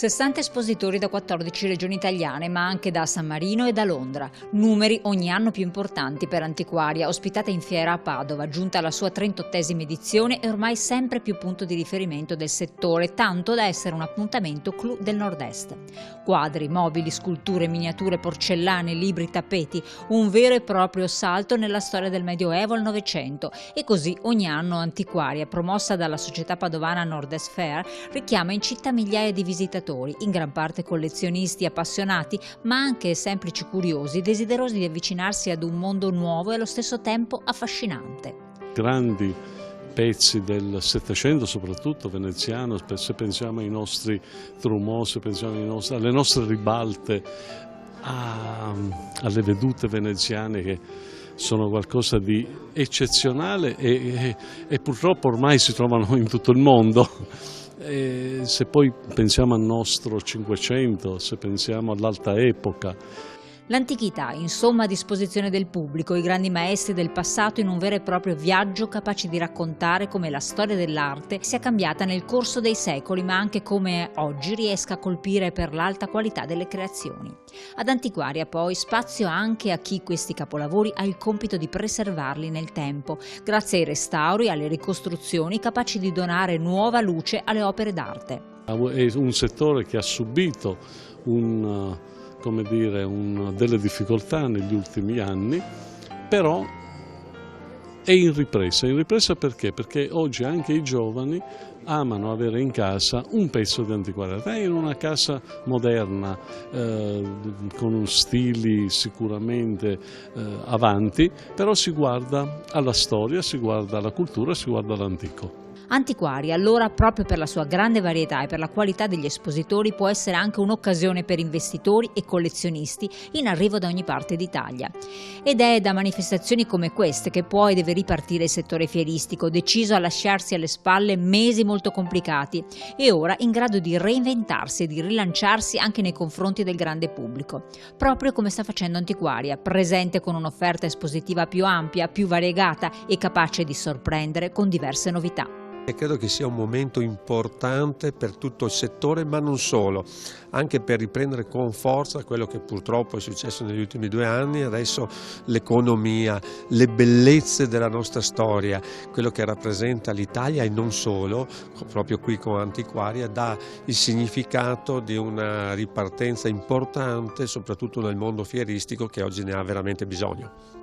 60 espositori da 14 regioni italiane, ma anche da San Marino e da Londra. Numeri ogni anno più importanti per Antiquaria, ospitata in fiera a Padova, giunta alla sua 38esima edizione e ormai sempre più punto di riferimento del settore, tanto da essere un appuntamento clou del Nord-Est. Quadri, mobili, sculture, miniature, porcellane, libri, tappeti, un vero e proprio salto nella storia del Medioevo al Novecento. E così ogni anno Antiquaria, promossa dalla società padovana Nord-Est Fair, richiama in città migliaia di visitatori, in gran parte collezionisti appassionati, ma anche semplici curiosi, desiderosi di avvicinarsi ad un mondo nuovo e allo stesso tempo affascinante. Grandi pezzi del Settecento, soprattutto veneziano, se pensiamo ai nostri Trumò, se pensiamo alle nostre ribalte, alle vedute veneziane che sono qualcosa di eccezionale e purtroppo ormai si trovano in tutto il mondo. E se poi pensiamo al nostro Cinquecento, se pensiamo all'alta epoca. L'antichità, insomma, a disposizione del pubblico, i grandi maestri del passato in un vero e proprio viaggio capace di raccontare come la storia dell'arte sia cambiata nel corso dei secoli, ma anche come oggi riesca a colpire per l'alta qualità delle creazioni. Ad Antiquaria poi spazio anche a chi questi capolavori ha il compito di preservarli nel tempo, grazie ai restauri e alle ricostruzioni capaci di donare nuova luce alle opere d'arte. È un settore che ha subito delle difficoltà negli ultimi anni, però è in ripresa perché? Perché oggi anche i giovani amano avere in casa un pezzo di antiquariato, in una casa moderna, con stili sicuramente avanti, però si guarda alla storia, si guarda alla cultura, si guarda all'antico. Antiquaria, allora, proprio per la sua grande varietà e per la qualità degli espositori, può essere anche un'occasione per investitori e collezionisti in arrivo da ogni parte d'Italia. Ed è da manifestazioni come queste che può e deve ripartire il settore fieristico, deciso a lasciarsi alle spalle mesi molto complicati e ora in grado di reinventarsi e di rilanciarsi anche nei confronti del grande pubblico. Proprio come sta facendo Antiquaria, presente con un'offerta espositiva più ampia, più variegata e capace di sorprendere con diverse novità. E credo che sia un momento importante per tutto il settore, ma non solo, anche per riprendere con forza quello che purtroppo è successo negli ultimi 2 anni, adesso l'economia, le bellezze della nostra storia, quello che rappresenta l'Italia e non solo, proprio qui con Antiquaria, dà il significato di una ripartenza importante, soprattutto nel mondo fieristico che oggi ne ha veramente bisogno.